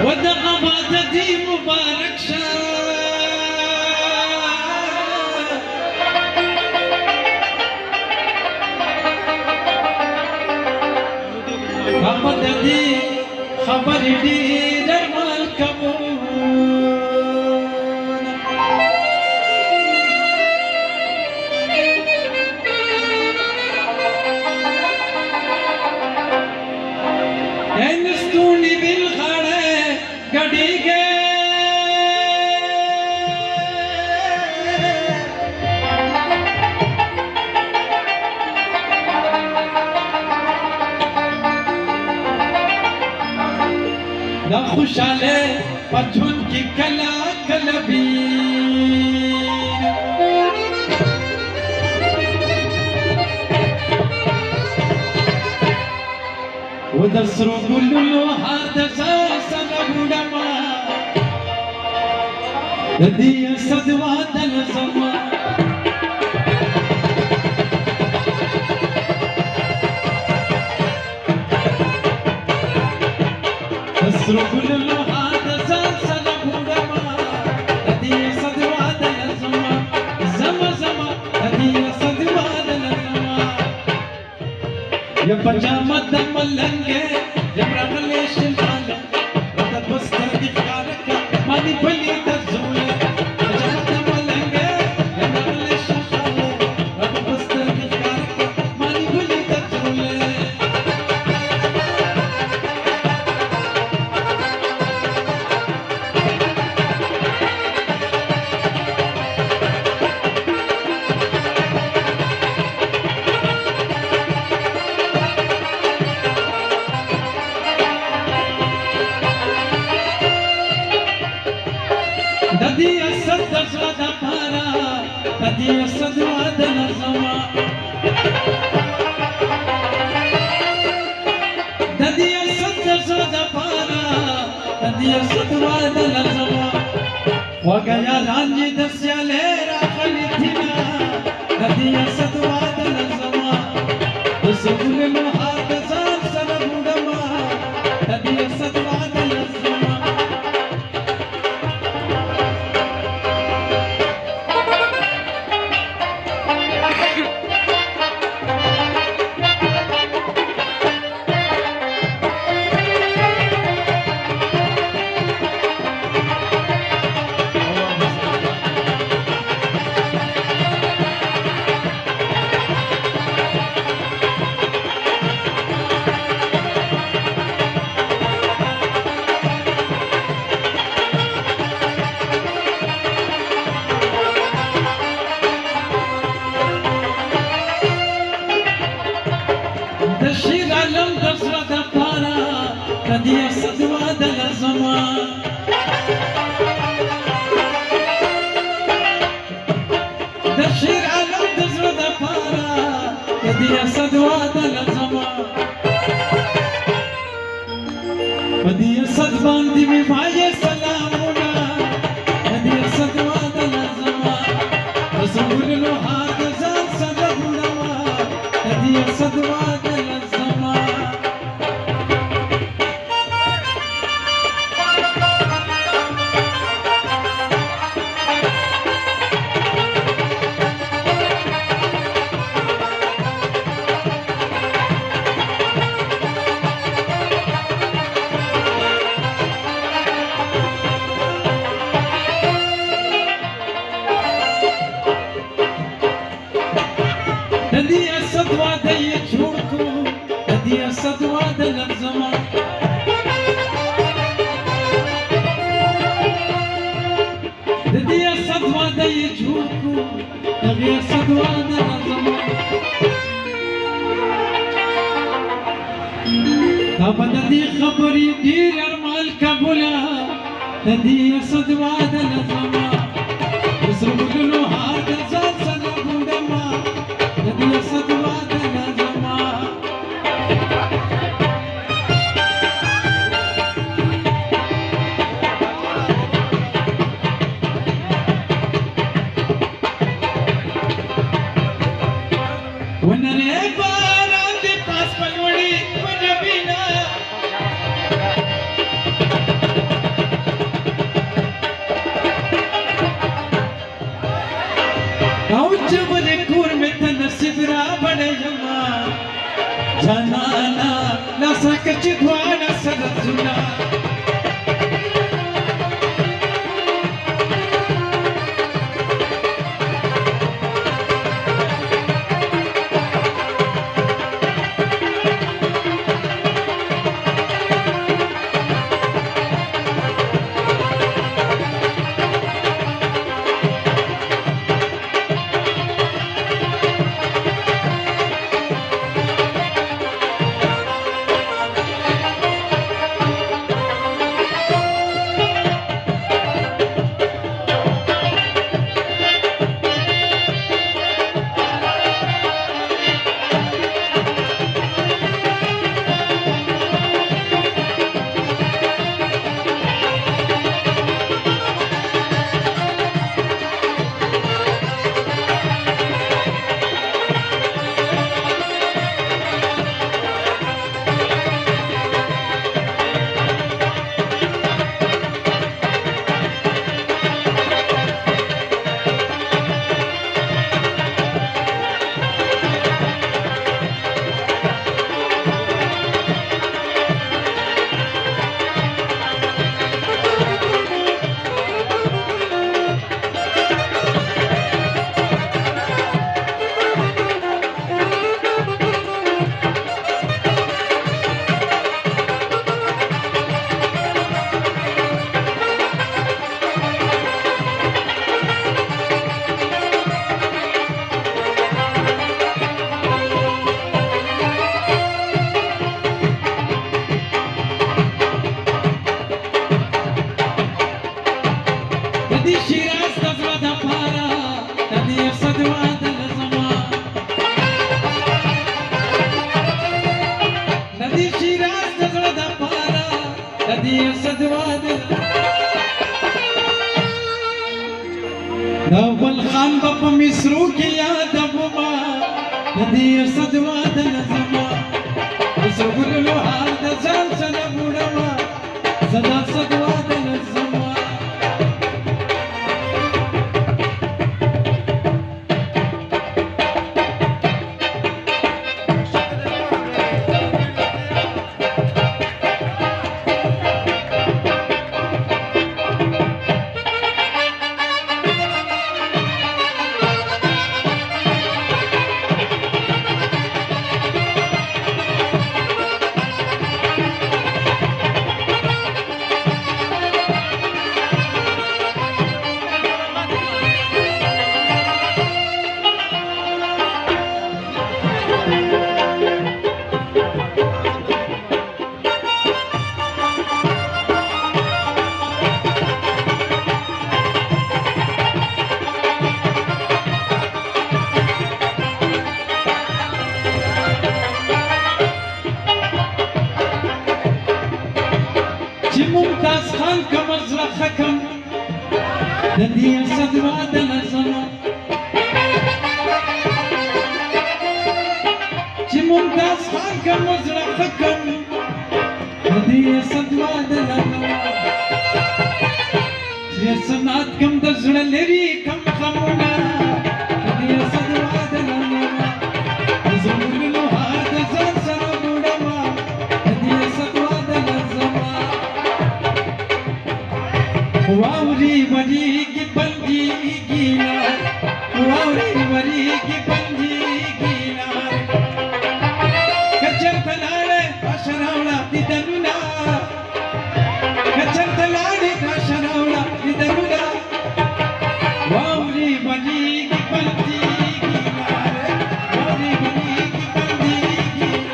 ودغه بعد دي مبارك شه بعد دي خبر ډیر مال کبون نستونی بالغړه ګډیږي دا خوشاله پټون کې کلا کلبي ودر سرو ګلونو حادثه سره وډما د دې صدوا د لزما سرو ګلونو حادثه سره وډما د دې صدوا د لزما زما زما د دې صدوا د لزما یا پجامه د ملنګه جبرغلې شماله رد بستر دي خارک ماني بلي د زوله پجامه د ملنګه جبرغلې شماله رد بستر دي خارک ماني بلي د زوله ددی اسد دزړه د پارا ددی اسد واد لزما ددی اسد دزړه د پارا ددی اسد واد لزما وګیا رانجی د سیاله راخلی تینا ددی اسد واد لزما وسګل نو حادثه سره وډما ددی اسد واد لزما شیر علم در زړه د پاره د دې اسد واد لزما د شیر علم در زړه د پاره د دې اسد واد لزما په دې اسد باندې می وایي سلامونه د دې اسد واد لزما رسول الله حادثه سره وډما د دې اسد واد ددی اسد واد یې جوړ کو ددی اسد واد لزما ددی اسد واد یې جوړ کو ددی اسد واد لزما دا بددي خبرې ډیر ارمان قبوله ددی اسد واد لزما وسرګلو حادثه سره وډما ددی اسد واد لزما ونره باران دې پاس پلوړي ونبینا ساکه چې دواړه سره زونه اول خان په مصرو کې یادوما د دې صدوا د نظما زګلو حال د ځان سره بوډما صدا صدوا د نظما ممتاز خان کم ازرق حکم د دې صدوا د نظما چې ممتاز خان کم ازرق حکم د دې صدوا د نظما چې سمات کم د زړه لري کم خمونه د دې صدوا د نظما زمونږ هار د ځان سره بوډما د دې صدوا د نظما واوري وری کی بندی گینا واوري وری کی بندی گینا کچر تلاړه شراوړه دي درونا کچر تلاړه شراوړه دي درونا واوري وری کی بندی گینا واوري وری کی بندی گینا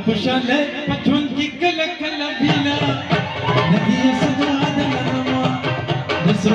خوشاله پچون کی کل کل بینا ندی صدوا دلما نصر